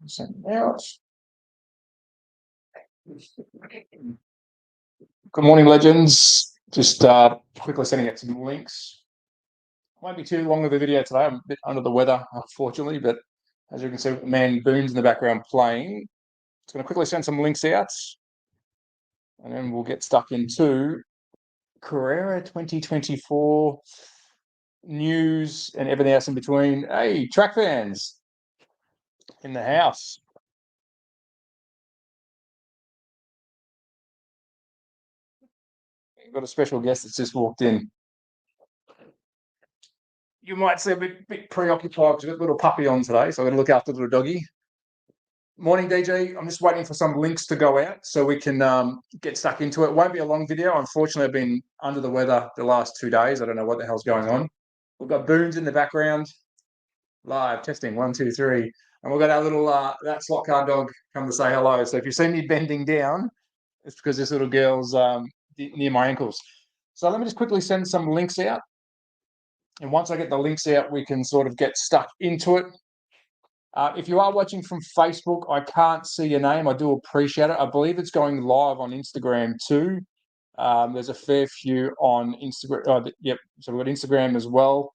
Something else. Good morning, legends. Just quickly sending out some links. Won't be too long of a video today. I'm a bit under the weather, unfortunately, but as you can see, man Boone's in the background playing. Just going to quickly send some links out, and then we'll get stuck into Carrera 2024 news and everything else in between. Hey, track fans in the house. We've got a special guest that's just walked in. You might see a bit preoccupied with a little puppy on today, so I'm going to look after the little doggy. Morning, DJ. I'm just waiting for some links to go out so we can get stuck into it. Won't be a long video. Unfortunately, I've been under the weather the last 2 days. I don't know what the hell's going on. We've got Boone's in the background. Live testing 1, 2, 3, and we've got our little that slot car dog come to say hello. So if you see me bending down, it's because this little girl's near my ankles. So let me just quickly send some links out, and once I get the links out, we can sort of get stuck into it. If you are watching from Facebook, I can't see your name. I do appreciate it. I believe it's going live on Instagram too. There's a fair few on Instagram. Yep, so we've got Instagram as well.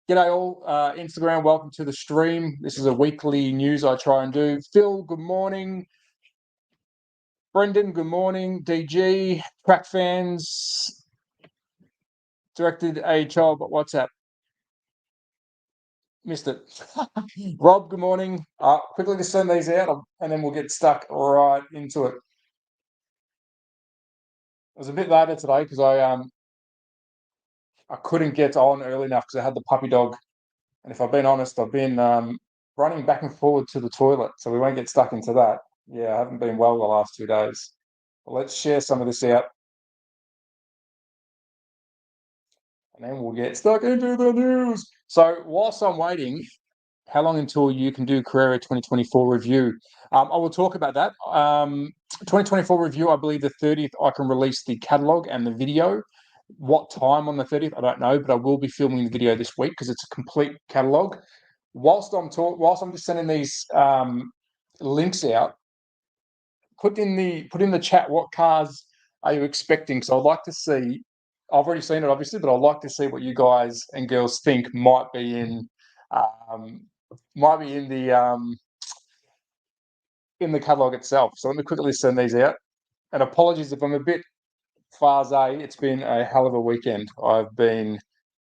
G'day all, Instagram, welcome to the stream. This is a weekly news I try and do. Phil, good morning. Brendan, good morning. DG, track fans, directed a child, but WhatsApp. Missed it. Rob, good morning. Quickly to send these out, and then we'll get stuck right into it. It was a bit later today because I couldn't get on early enough because I had the puppy dog, and if I've been honest, I've been running back and forward to the toilet, so we won't get stuck into that. Yeah, I haven't been well the last 2 days. But let's share some of this out, and then we'll get stuck into the news. So whilst I'm waiting, how long until you can do Carrera 2024 review? I will talk about that. 2024 review, I believe the 30th, I can release the catalog and the video. What time on the 30th, I don't know, but I will be filming the video this week because it's a complete catalog. Whilst I'm just sending these links out, put in the chat what cars are you expecting. So I'd like to see. I've already seen it, obviously, but I'd like to see what you guys and girls think might be in in the catalog itself. So let me quickly send these out. And apologies if I'm a bit farze. It's been a hell of a weekend. I've been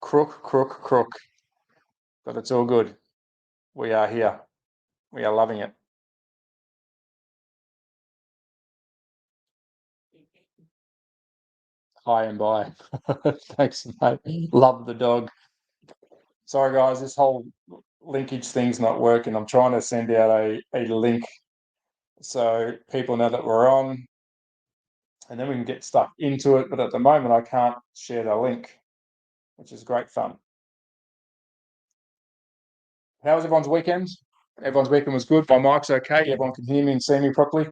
crook, but it's all good. We are here. We are loving it. Hi and bye. Thanks, mate. Love the dog. Sorry, guys, this whole linkage thing's not working. I'm trying to send out a link so people know that we're on, and then we can get stuck into it. But at the moment, I can't share the link, which is great fun. How was everyone's weekend? Everyone's weekend was good. My mic's okay. Everyone can hear me and see me properly.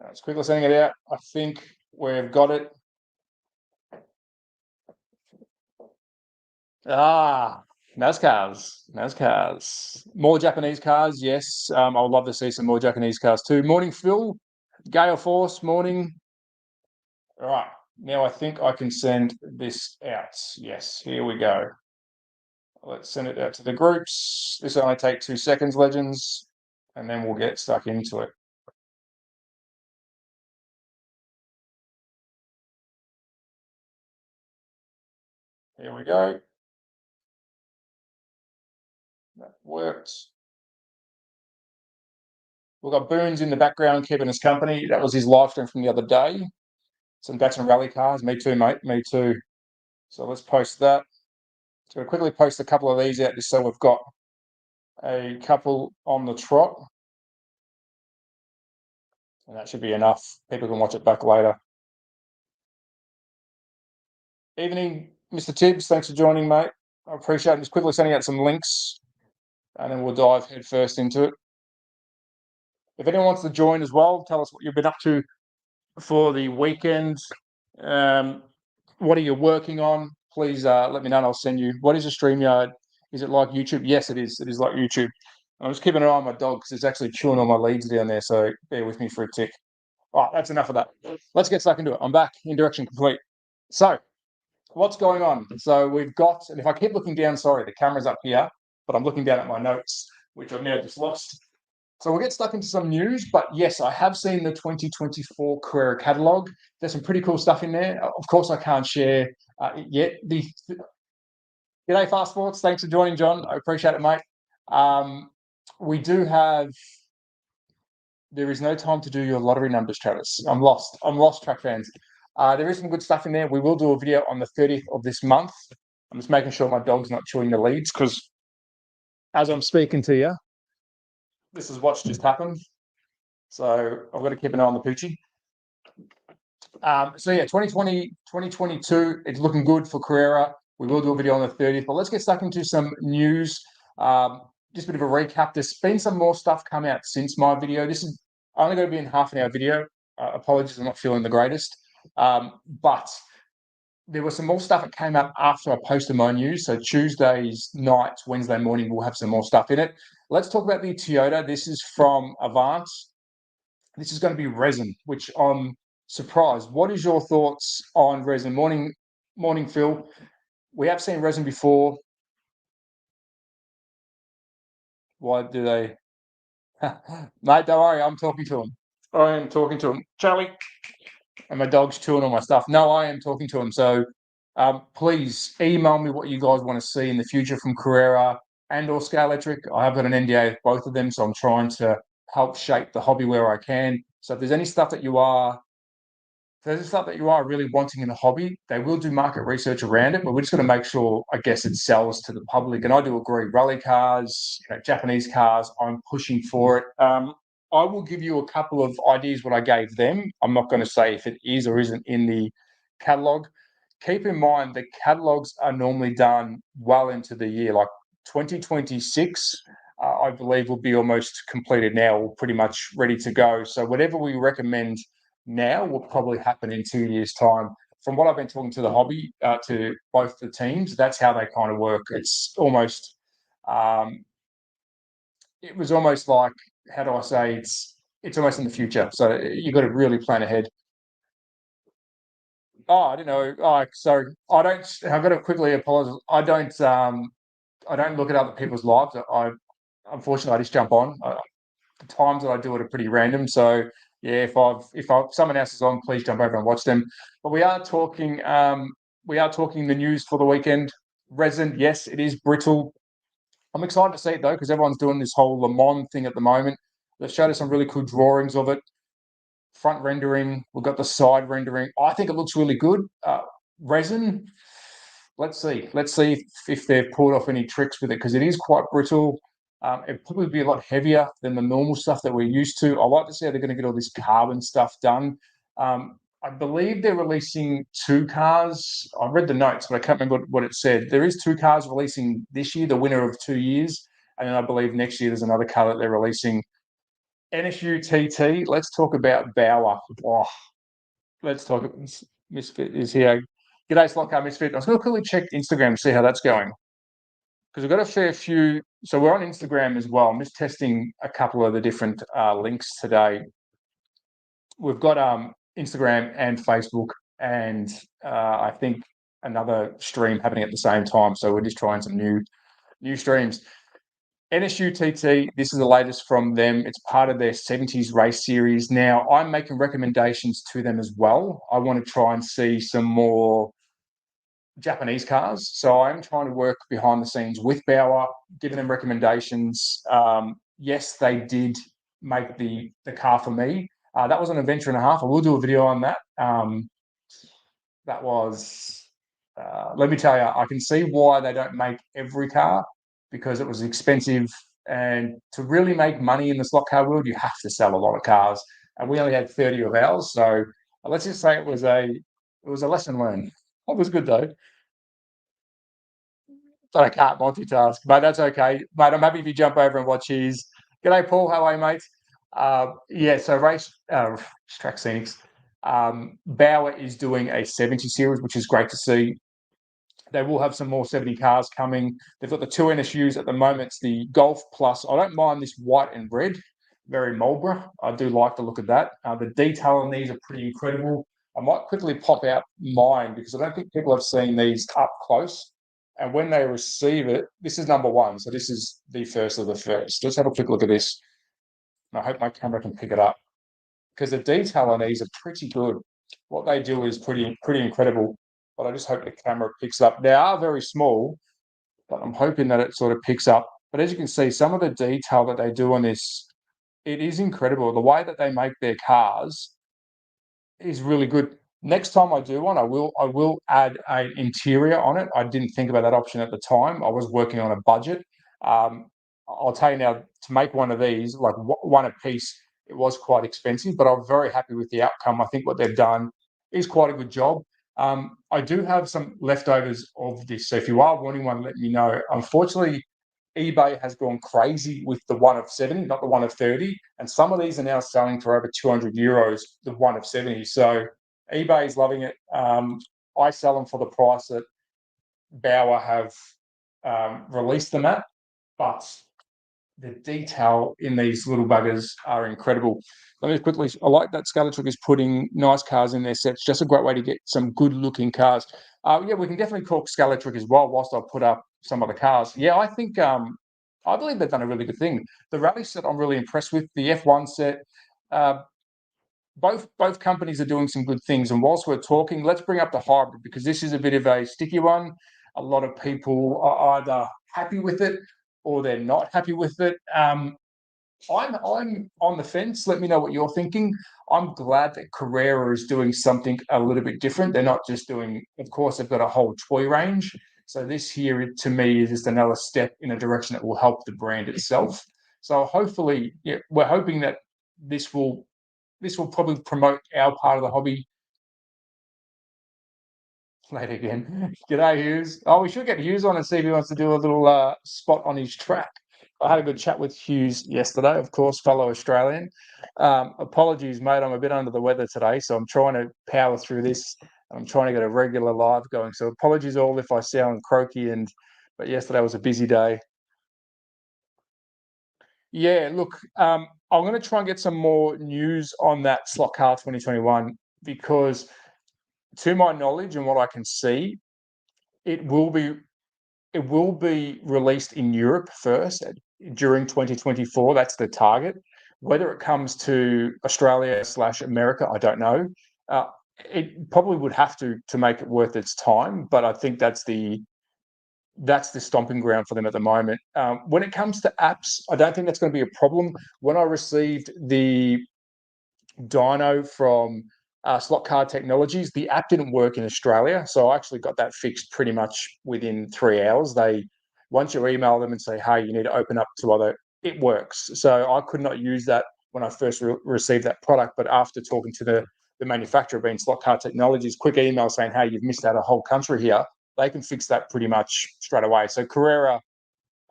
Let's quickly sending it out. I think we've got it. NASCARs. More Japanese cars, yes. I would love to see some more Japanese cars too. Morning, Phil. Gale Force, morning. All right, now I think I can send this out. Yes, here we go. Let's send it out to the groups. This will only take 2 seconds, legends, and then we'll get stuck into it. Here we go. That works. We've got Boone's in the background keeping us company. That was his live stream from the other day. Some Datsun rally cars. Me too, mate. Me too. So let's post that. So we'll quickly post a couple of these out just so we've got a couple on the trot. And that should be enough. People can watch it back later. Evening, Mr. Tibbs. Thanks for joining, mate. I appreciate it. Just quickly sending out some links, and then we'll dive head first into it. If anyone wants to join as well, tell us what you've been up to for the weekend. What are you working on? Please let me know and I'll send you. What is a StreamYard? Is it like YouTube? Yes, it is. It is like YouTube. I'm just keeping an eye on my dog because it's actually chewing on my leads down there. So bear with me for a tick. All right, that's enough of that. Let's get stuck into it. I'm back in direction complete. So what's going on? So we've got, and if I keep looking down, sorry, the camera's up here, but I'm looking down at my notes, which I've now just lost. So we'll get stuck into some news, but yes, I have seen the 2024 Carrera catalogue. There's some pretty cool stuff in there. Of course, I can't share it yet. G'day, Fast Sports. Thanks for joining, John. I appreciate it, mate. We do have. There is no time to do your lottery numbers, Travis. I'm lost. I'm lost, track fans. There is some good stuff in there. We will do a video on the 30th of this month. I'm just making sure my dog's not chewing the leads because as I'm speaking to you, this is what's just happened. So I've got to keep an eye on the poochie. So yeah, 2020, 2022, it's looking good for Carrera. We will do a video on the 30th, but let's get stuck into some news. Just a bit of a recap. There's been some more stuff come out since my video. This is only going to be in half an hour video. Apologies, I'm not feeling the greatest. But there was some more stuff that came up after I posted my news. So Tuesday's night, Wednesday morning, we'll have some more stuff in it. Let's talk about the Toyota. This is from Avant. This is going to be resin, which I'm surprised. What is your thoughts on resin? Morning, Phil. We have seen resin before. Why do they? Mate, don't worry. I'm talking to him. I am talking to him. Charlie. And my dog's chewing on my stuff. No, I am talking to him. So please email me what you guys want to see in the future from Carrera and or Scale Electric. I have got an NDA with both of them, so I'm trying to help shape the hobby where I can. So if there's any stuff that you are really wanting in the hobby, they will do market research around it, but we're just going to make sure, I guess, it sells to the public. And I do agree, rally cars, Japanese cars, I'm pushing for it. I will give you a couple of ideas what I gave them. I'm not going to say if it is or isn't in the catalogue. Keep in mind the catalogues are normally done well into the year, like 2026. I believe will be almost completed now, or pretty much ready to go. So whatever we recommend now will probably happen in 2 years' time. From what I've been talking to the hobby, to both the teams, that's how they kind of work. It's almost, it was almost like, how do I say, it's almost in the future. So you've got to really plan ahead. Oh, I don't know. Oh, sorry. I've got to quickly apologize. I don't look at other people's lives. Unfortunately, I just jump on. The times that I do it are pretty random. So yeah, if someone else is on, please jump over and watch them. But we are talking the news for the weekend. Resin, yes, it is brittle. I'm excited to see it though, because everyone's doing this whole Le Mans thing at the moment. They've showed us some really cool drawings of it. Front rendering, we've got the side rendering. I think it looks really good. Resin, let's see if they've pulled off any tricks with it, because it is quite brittle. It'd probably be a lot heavier than the normal stuff that we're used to. I like to see how they're going to get all this carbon stuff done. I believe they're releasing 2 cars. I read the notes, but I can't remember what it said. There is 2 cars releasing this year, the winner of 2 years. And then I believe next year there's another car that they're releasing. NSU TT, let's talk about Bauer. Oh, let's talk. Misfit is here. G'day, Slot Car Misfit. I was going to quickly check Instagram to see how that's going, because we've got a fair few. So we're on Instagram as well. I'm just testing a couple of the different links today. We've got Instagram and Facebook, and I think another stream happening at the same time. So we're just trying some new streams. NSU TT, this is the latest from them. It's part of their 70s race series. Now, I'm making recommendations to them as well. I want to try and see some more Japanese cars. So I'm trying to work behind the scenes with Bauer, giving them recommendations. Yes, they did make the car for me. That was an adventure and a half. I will do a video on that. That was, let me tell you, I can see why they don't make every car, because it was expensive. And to really make money in the slot car world, you have to sell a lot of cars. And we only had 30 of ours. So let's just say it was a lesson learned. It was good though. But I can't multitask, but that's okay. Mate, I'm happy if you jump over and watch his. G'day, Paul. How are you, mate? Yeah, so race track scenics. Bauer is doing a 70 series, which is great to see. They will have some more 70 cars coming. They've got the two NSUs at the moment. It's the Golf Plus. I don't mind this white and red, very Marlboro. I do like the look of that. The detail on these are pretty incredible. I might quickly pop out mine because I don't think people have seen these up close. And when they receive it, this is number one. So this is the first of the first. Let's have a quick look at this. I hope my camera can pick it up because the detail on these are pretty good. What they do is pretty incredible. But I just hope the camera picks up. They are very small, but I'm hoping that it sort of picks up. But as you can see, some of the detail that they do on this, it is incredible. The way that they make their cars is really good. Next time I do one, I will add an interior on it. I didn't think about that option at the time. I was working on a budget. I'll tell you now, to make one of these, like one a piece, it was quite expensive, but I'm very happy with the outcome. I think what they've done is quite a good job. I do have some leftovers of this, so if you are wanting one, let me know. Unfortunately, eBay has gone crazy with the one of 70, not the one of 30. And some of these are now selling for over 200 euros, the one of 70. So eBay is loving it. I sell them for the price that Bauer have released them at. But the detail in these little buggers are incredible. Let me quickly, I like that Scalatrick is putting nice cars in their sets. Just a great way to get some good looking cars. Yeah, we can definitely talk Scalatrick as well whilst I put up some of the cars. Yeah, I think, I believe they've done a really good thing. The rally set I'm really impressed with. The F1 set, both companies are doing some good things. And whilst we're talking, let's bring up the hybrid because this is a bit of a sticky one. A lot of people are either happy with it or they're not happy with it. I'm on the fence. Let me know what you're thinking. I'm glad that Carrera is doing something a little bit different. They're not just doing, of course, they've got a whole toy range. So this here, to me, is just another step in a direction that will help the brand itself. So hopefully, yeah, we're hoping that this will probably promote our part of the hobby. Late again. G'day, Hughes. Oh, we should get Hughes on and see if he wants to do a little spot on his track. I had a good chat with Hughes yesterday, of course, fellow Australian. Apologies, mate. I'm a bit under the weather today, so I'm trying to power through this. I'm trying to get a regular live going. So apologies all if I sound croaky, but yesterday was a busy day. Yeah, look, I'm going to try and get some more news on that Slot Car 2021 because, to my knowledge and what I can see, it will be released in Europe first during 2024. That's the target. Whether it comes to Australia/America, I don't know. It probably would have to make it worth its time, but I think that's the stomping ground for them at the moment. When it comes to apps, I don't think that's going to be a problem. When I received the dyno from Slot Car Technologies, the app didn't work in Australia, so I actually got that fixed pretty much within 3 hours. Once you email them and say, hey, you need to open up to other, it works. So I could not use that when I first received that product, but after talking to the manufacturer, being Slot Car Technologies, quick email saying, hey, you've missed out a whole country here, they can fix that pretty much straight away. So Carrera,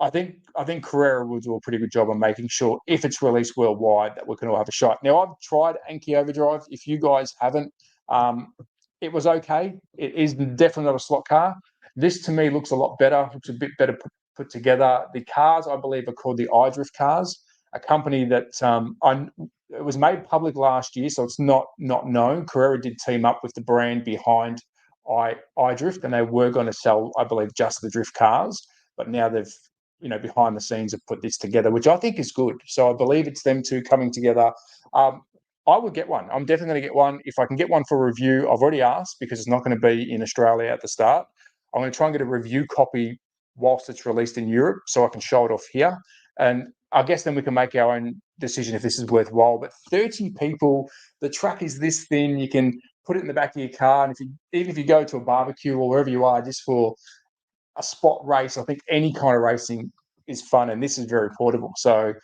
I think Carrera will do a pretty good job on making sure if it's released worldwide that we can all have a shot. Now, I've tried Anki Overdrive. If you guys haven't, it was okay. It is definitely not a slot car. This to me looks a lot better. Looks a bit better put together. The cars, I believe, are called the iDrift cars, a company that it was made public last year, so it's not known. Carrera did team up with the brand behind iDrift, and they were going to sell, I believe, just the drift cars. But now they've behind the scenes have put this together, which I think is good. So I believe it's them two coming together. I would get one. I'm definitely going to get one. If I can get one for review, I've already asked because it's not going to be in Australia at the start. I'm going to try and get a review copy whilst it's released in Europe so I can show it off here. And I guess then we can make our own decision if this is worthwhile. But 30 people, the track is this thin. You can put it in the back of your car. And even if you go to a barbecue or wherever you are just for a spot race, I think any kind of racing is fun, and this is very portable. So,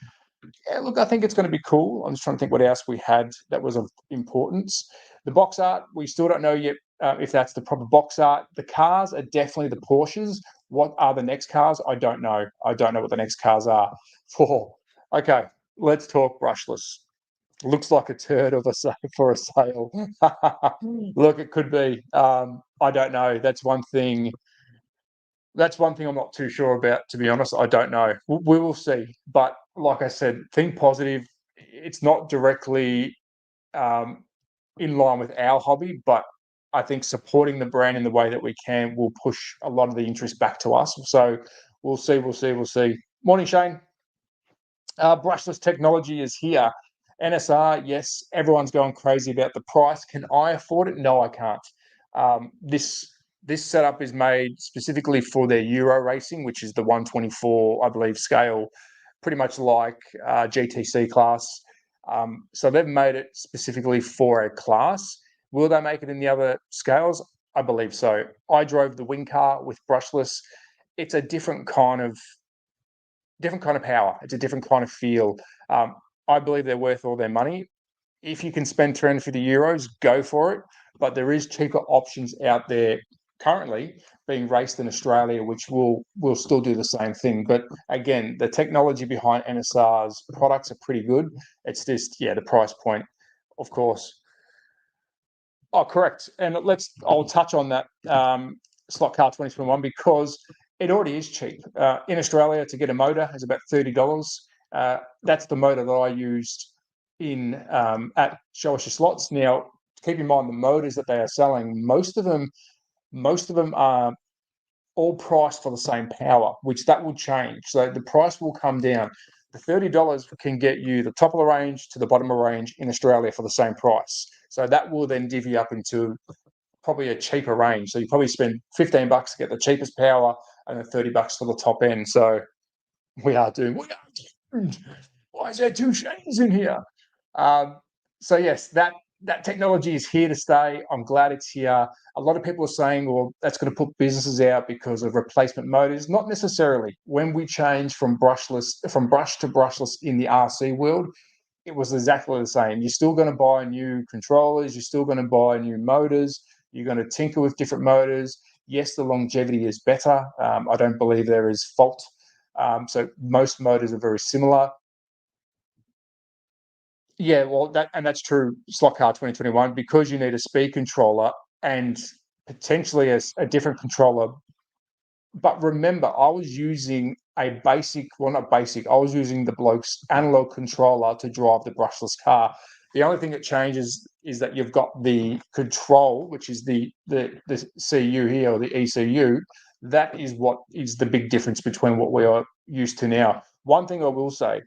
yeah, look, I think it's going to be cool. I'm just trying to think what else we had that was of importance. The box art, we still don't know yet if that's the proper box art. The cars are definitely the Porsches. What are the next cars? I don't know. I don't know what the next cars are for. Okay, let's talk brushless. Looks like a turd of a for a sale. Look, it could be. I don't know. That's one thing. That's one thing I'm not too sure about, to be honest. I don't know. We will see. But like I said, think positive. It's not directly um, in line with our hobby, but I think supporting the brand in the way that we can will push a lot of the interest back to us. So we'll see. We'll see. We'll see. Morning, Shane. Brushless technology is here. NSR, yes, everyone's going crazy about the price. Can I afford it? No, I can't. This setup is made specifically for their Euro racing, which is the 124, I believe, scale, pretty much like GTC class. So they've made it specifically for a class. Will they make it in the other scales? I believe so. I drove the wing car with brushless. It's a different kind of power. It's a different kind of feel. I believe they're worth all their money. If you can spend 350 euros, go for it. But there is cheaper options out there currently being raced in Australia, which will still do the same thing. But again, the technology behind NSR's products are pretty good. It's just, yeah, the price point, of course. Oh, correct. And I'll touch on that slot car 2021 because it already is cheap. In Australia, to get a motor is about $30. That's the motor that I used in at Show Us Your Slots. Now, keep in mind the motors that they are selling, most of them are all priced for the same power, which that will change. So the price will come down. The $30 can get you the top of the range to the bottom of the range in Australia for the same price. So that will then divvy up into probably a cheaper range. So you probably spend $15 to get the cheapest power and then $30 for the top end. So we are doomed. Why is there two Shanes in here? So yes, that technology is here to stay. I'm glad it's here. A lot of people are saying, well, that's going to put businesses out because of replacement motors. Not necessarily. When we change from brush to brushless in the RC world, it was exactly the same. You're still going to buy new controllers. You're still going to buy new motors. You're going to tinker with different motors. Yes, the longevity is better. I don't believe there is fault. So most motors are very similar. Yeah, well, that's true. Slot car 2021 because you need a speed controller and potentially a different controller. But remember, I was using a basic, well, not basic. I was using the bloke's analog controller to drive the brushless car. The only thing that changes is that you've got the control, which is the CU here or the ECU. That is what is the big difference between what we are used to now. One thing I will say,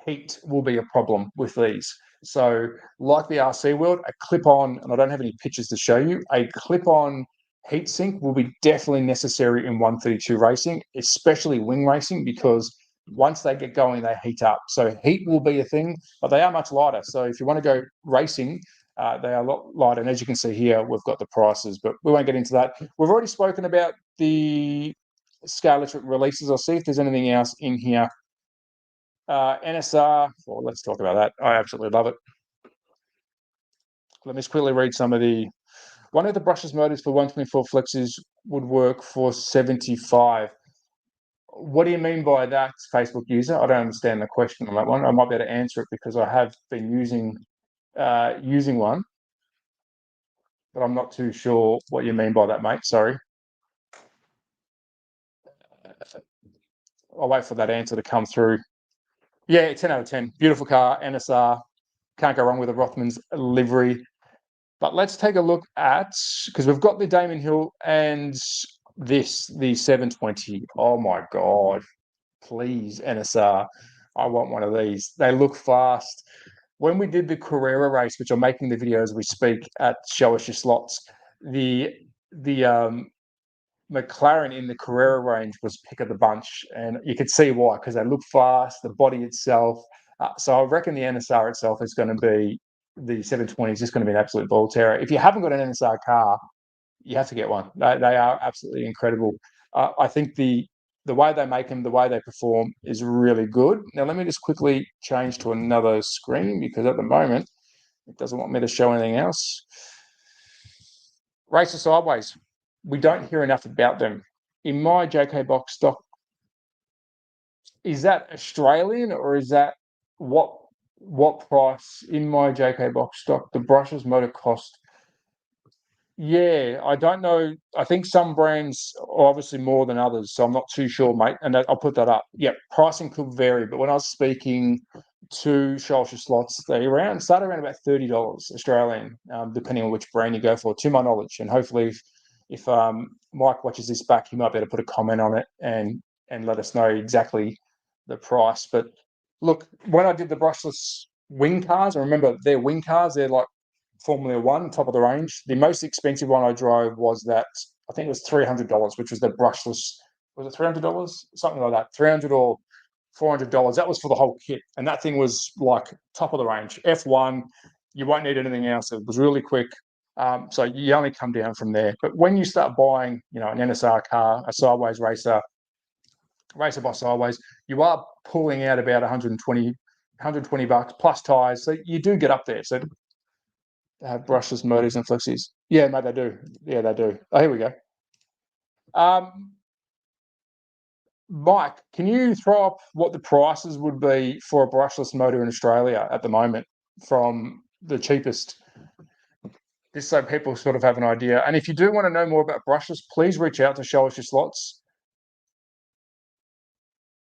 heat will be a problem with these. So, like the RC world, a clip-on, and I don't have any pictures to show you, a clip-on heatsink will be definitely necessary in 132 racing, especially wing racing, because once they get going, they heat up. So heat will be a thing, but they are much lighter. So if you want to go racing, they are a lot lighter. And as you can see here, we've got the prices, but we won't get into that. We've already spoken about the Scalextric releases. I'll see if there's anything else in here. NSR, well, let's talk about that. I absolutely love it. Let me just quickly read some of the. One of the brushless motors for 124 flexes would work for 75. What do you mean by that, Facebook user? I don't understand the question on that one. I might be able to answer it because I have been using one, but I'm not too sure what you mean by that, mate. Sorry. I'll wait for that answer to come through. Yeah, 10 out of 10. Beautiful car, NSR. Can't go wrong with a Rothmans livery. But let's take a look at, because we've got the Damon Hill and the 720. Oh my God. Please, NSR. I want one of these. They look fast. When we did the Carrera race, which I'm making the video as we speak at Show Us Your Slots, the McLaren in the Carrera range was pick of the bunch, and you could see why, because they look fast, the body itself. So I reckon the NSR itself is going to be, the 720 is just going to be an absolute ball terror. If you haven't got an NSR car, you have to get one. They are absolutely incredible. I think the way they make them, the way they perform is really good. Now, let me just quickly change to another screen because at the moment, it doesn't want me to show anything else. Racer Sideways. We don't hear enough about them. In my JK box stock, is that Australian or is that what What price in my JK box stock the brushless motor cost? Yeah, I don't know. I think some brands are obviously more than others, so I'm not too sure, mate. And I'll put that up. Yeah, pricing could vary, but when I was speaking to Shoulder Slots, they start around about $30 Australian, depending on which brand you go for, to my knowledge. And hopefully, if Mike watches this back, he might be able to put a comment on it and let us know exactly the price. But look, when I did the brushless wing cars, I remember they're wing cars. They're like Formula One, top of the range. The most expensive one I drove was that, I think it was $300, which was the brushless. Was it $300? Something like that. 300 or $400. That was for the whole kit, and that thing was like top of the range. F1, you won't need anything else. It was really quick. So you only come down from there. But when you start buying, an NSR car, a sideways racer, racer by sideways, you are pulling out about 120 bucks plus tires. So you do get up there. So have brushless motors and flexies. Yeah, mate, they do. Yeah, they do. Oh, here we go. Mike, can you throw up what the prices would be for a brushless motor in Australia at the moment from the cheapest? Just so people sort of have an idea. And if you do want to know more about brushless, please reach out to Show Us Your Slots.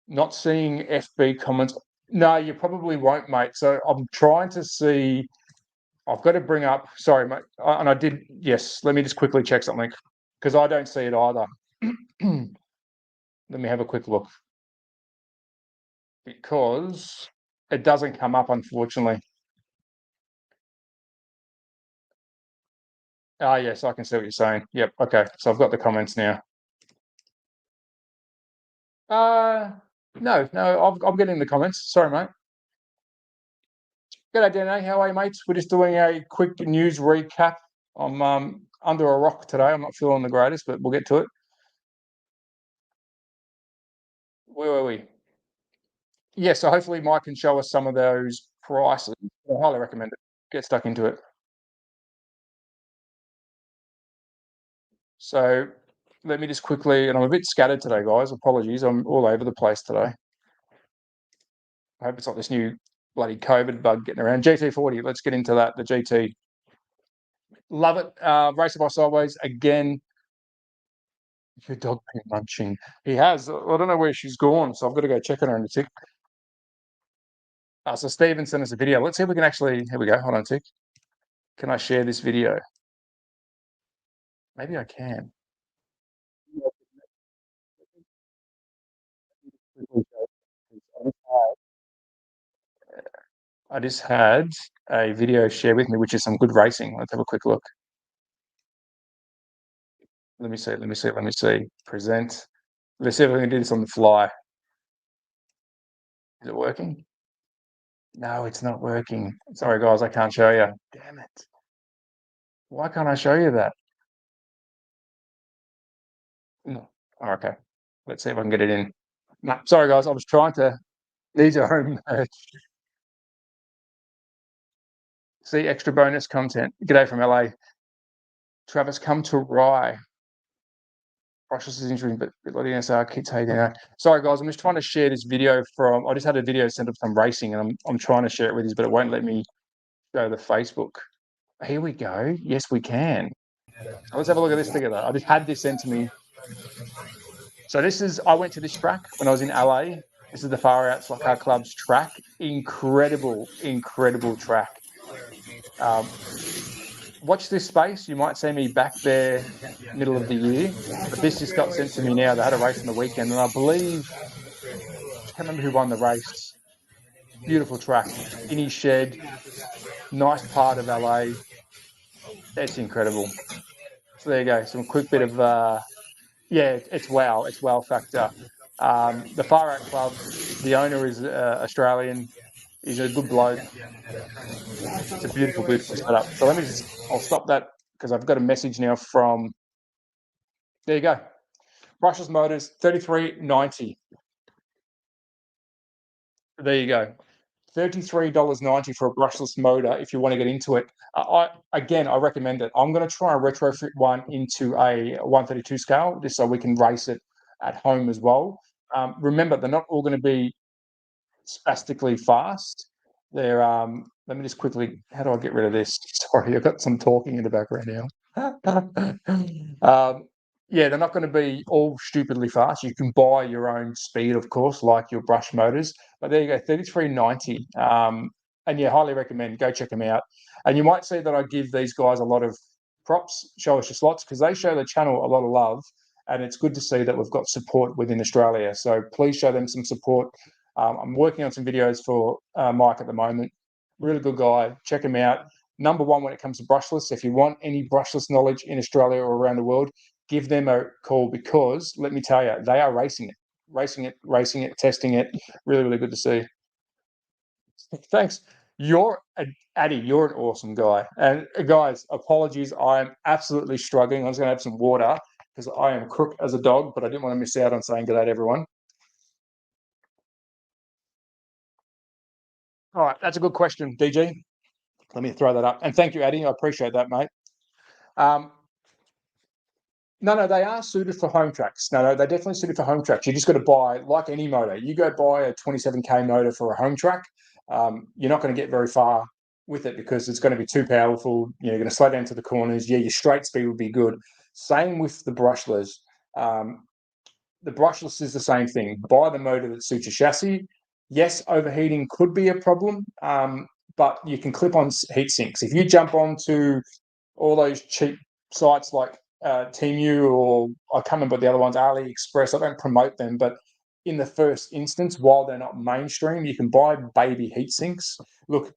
Not seeing FB comments. No, you probably won't, mate. So I'm trying to see. I've got to bring up. Sorry, mate. And I did. Yes. Let me just quickly check something because I don't see it either. Let me have a quick look because it doesn't come up, unfortunately. Ah, yes, I can see what you're saying. Yep. Okay. So I've got the comments now. No, I'm getting the comments. Sorry, mate. G'day, Danny. How are you, mates? We're just doing a quick news recap. I'm under a rock today. I'm not feeling the greatest, but we'll get to it. Where were we? Yeah, so hopefully Mike can show us some of those prices. I highly recommend it. Get stuck into it. So let me just quickly, and I'm a bit scattered today, guys. Apologies. I'm all over the place today. I hope it's not this new bloody COVID bug getting around. GT40, let's get into that. The GT. Love it. Racer by Sideways again. Your dog been munching. He has. I don't know where she's gone, so I've got to go check on her in a tick. So Stephen sent us a video. Let's see if we can actually. Here we go. Hold on a tick. Can I share this video? Maybe I can. I just had a video share with me, which is some good racing. Let's have a quick look. Let me see. Present. Let's see if we can do this on the fly. Is it working? No, it's not working. Sorry, guys, I can't show you. Damn it. Why can't I show you that? No. Oh, okay. Let's see if I can get it in. No, sorry, guys. I was trying to. These are home merch. See extra bonus content. G'day from LA. Travis, come to Rye. Brushless is injuring, but letting NSR kids hate now. Sorry, guys. I'm just trying to share this video from. I just had a video sent up from racing, and I'm trying to share it with you, but it won't let me show the Facebook. Here we go. Yes, we can. Let's have a look at this together. I just had this sent to me. So this is. I went to this track when I was in LA. This is the Far Out Slot Car Club's track. Incredible track. Watch this space. You might see me back there middle of the year. But this just got sent to me now. They had a race on the weekend, and I believe I can't remember who won the race. Beautiful track in his shed. Nice part of LA. That's incredible. So there you go. Some quick bit of it's wow. It's wow factor. The Far Out Club. The owner is Australian. He's a good bloke. It's a beautiful setup. So I'll stop that because I've got a message now from. There you go. Brushless motors, $33.90. There you go. $33.90 for a brushless motor if you want to get into it. I recommend it. I'm going to try and retrofit one into a 132 scale just so we can race it at home as well. Remember, they're not all going to be spastically fast. They're let me just quickly, how do I get rid of this? Sorry, I've got some talking in the background now. Yeah, they're not going to be all stupidly fast. You can buy your own speed, of course, like your brush motors. But there you go, 3390. And yeah, highly recommend. Go check them out. And you might see that I give these guys a lot of props, show us your slots, because they show the channel a lot of love. And it's good to see that we've got support within Australia. So please show them some support. I'm working on some videos for Mike at the moment. Really good guy. Check him out. Number one when it comes to brushless. If you want any brushless knowledge in Australia or around the world, give them a call, because let me tell you, they are racing it, testing it. Really, really good to see. Thanks. Addy, you're an awesome guy. And guys, apologies. I'm absolutely struggling. I'm just going to have some water because I am crook as a dog, but I didn't want to miss out on saying good day to everyone. All right, that's a good question, DG. Let me throw that up. And thank you, Addy. I appreciate that, mate. No, they are suited for home tracks. No, they're definitely suited for home tracks. You just got to buy, like any motor, you go buy a 27K motor for a home track. You're not going to get very far with it because it's going to be too powerful. You're going to slow down to the corners. Yeah, your straight speed will be good. Same with the brushless. The brushless is the same thing. Buy the motor that suits your chassis. Yes, overheating could be a problem, but you can clip on heat sinks. If you jump onto all those cheap sites like Temu, or I can't remember the other ones, AliExpress. I don't promote them, but in the first instance, while they're not mainstream, you can buy baby heat sinks. Look,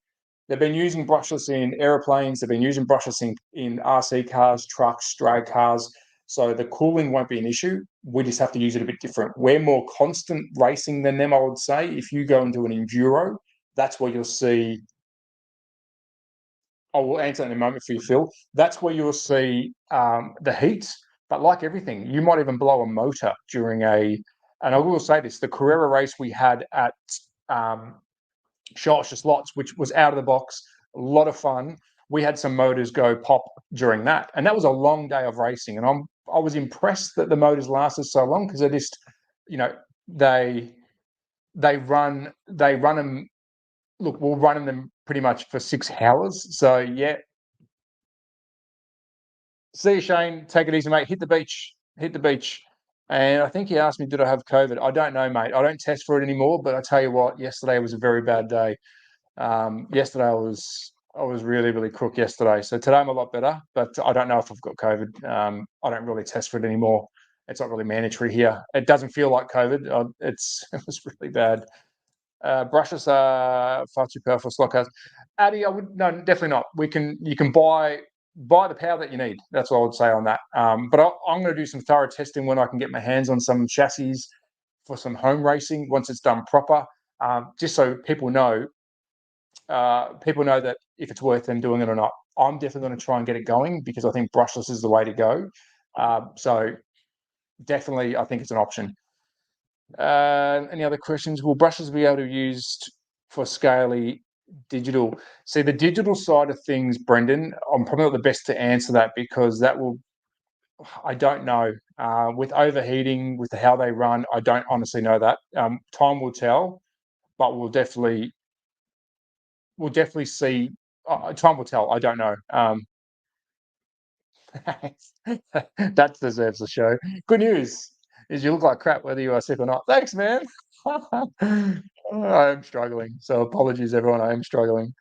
they've been using brushless in aeroplanes. They've been using brushless in RC cars, trucks, drag cars. So the cooling won't be an issue. We just have to use it a bit different. We're more constant racing than them, I would say. If you go into an enduro, that's where you'll see. I will answer in a moment for you, Phil. That's where you'll see the heat. But like everything, you might even blow a motor during and I will say this, the Carrera race we had at Shortest Slots, which was out of the box, a lot of fun. We had some motors go pop during that. And that was a long day of racing. And I was impressed that the motors lasted so long, because they're just, they run them. Look, we're running them pretty much for 6 hours. So yeah, see you, Shane. Take it easy, mate. Hit the beach. Hit the beach. And I think he asked me, did I have COVID? I don't know, mate. I don't test for it anymore. But I tell you what, yesterday was a very bad day. Yesterday I was really, really crook yesterday. So today I'm a lot better, but I don't know if I've got COVID. I don't really test for it anymore. It's not really mandatory here. It doesn't feel like COVID. It was really bad. Brushes are far too powerful slot cars. Addy, no, definitely not. You can buy the power that you need. That's what I would say on that. But I'm going to do some thorough testing when I can get my hands on some chassis for some home racing once it's done proper, just so people know that if it's worth them doing it or not. I'm definitely going to try and get it going because I think brushless is the way to go. So definitely, I think it's an option. Any other questions? Will brushes be able to be used for scaly digital? See, the digital side of things, Brendan, I'm probably not the best to answer that because I don't know. With overheating, with how they run, I don't honestly know that. Time will tell, but we'll definitely see. Time will tell. I don't know. That deserves a show. Good news is you look like crap whether you are sick or not. Thanks, man. I am struggling. So apologies, everyone. I am struggling.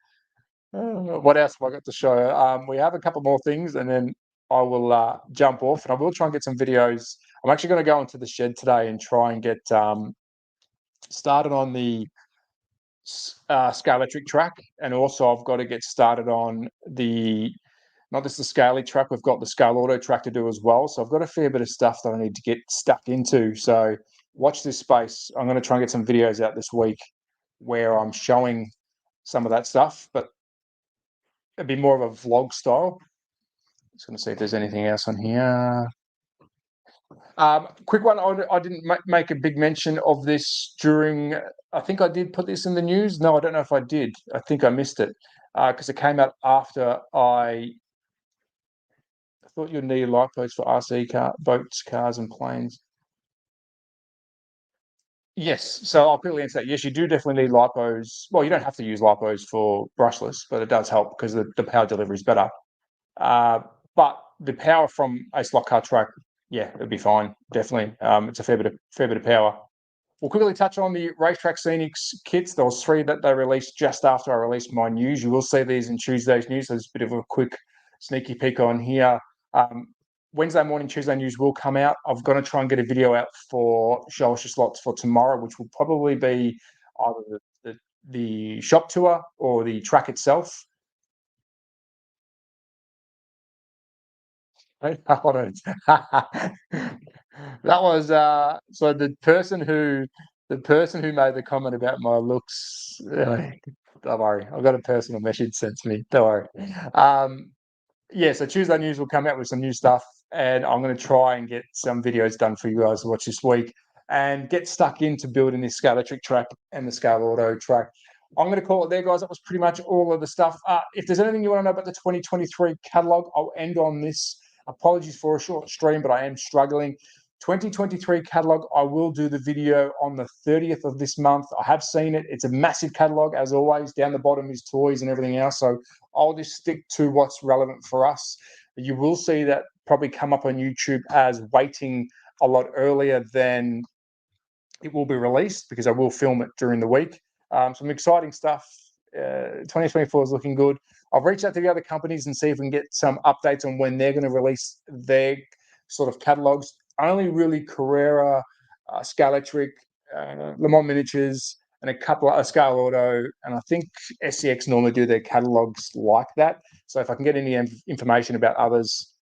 What else have I got to show? We have a couple more things, and then I will jump off, and I will try and get some videos. I'm actually going to go into the shed today and try and get started on the Scalextric track, and also I've got to get started on not just the Scaly track, we've got the Scale Auto track to do as well. So I've got a fair bit of stuff that I need to get stuck into. So watch this space. I'm going to try and get some videos out this week where I'm showing some of that stuff, but it'd be more of a vlog style. Just going to see if there's anything else on here. Quick one. I didn't make a big mention of this during. I think I did put this in the news. No, I don't know if I did. I think I missed it because it came out after I thought you'd need light posts for RC boats, cars, and planes. Yes, so I'll quickly answer that. Yes, you do definitely need lipos. Well, you don't have to use lipos for brushless, but it does help because the power delivery is better. Uh, but the power from a slot car track, yeah, it'd be fine. Definitely, it's a fair bit of power. We'll quickly touch on the Racetrack Scenics kits. There was 3 that they released just after I released my news. You will see these in Tuesday's news. There's a bit of a quick sneaky peek on here. Wednesday morning, Tuesday news will come out. I've got to try and get a video out for Show Us Your Slots for tomorrow, which will probably be either the shop tour or the track itself. Hold on. That was so the person who made the comment about my looks. Don't worry, I've got a personal message sent to me. Don't worry. Um, yeah, so Tuesday news will come out with some new stuff, and I'm going to try and get some videos done for you guys to watch this week, and get stuck into building this Scale Electric track and the Scale Auto track. I'm going to call it there, guys. That was pretty much all of the stuff. If there's anything you want to know about the 2023 catalog, I'll end on this. Apologies for a short stream, but I am struggling. 2023 catalog, I will do the video on the 30th of this month. I have seen it. It's a massive catalog, as always. Down the bottom is toys and everything else. So I'll just stick to what's relevant for us. You will see that probably come up on YouTube as waiting a lot earlier than it will be released, because I will film it during the week. Some exciting stuff. 2024 is looking good. I've reached out to the other companies and see if we can get some updates on when they're going to release their sort of catalogs. Only really Carrera, Scale Electric, Le Mans Miniatures, and a couple of Scale Auto, and I think SCX normally do their catalogs like that. So if I can get any information about others,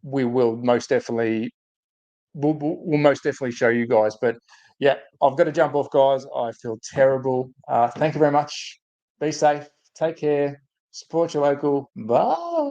we will most definitely we'll most definitely show you guys. But yeah, I've got to jump off, guys. I feel terrible. Thank you very much. Be safe. Take care. Support your local. Bye.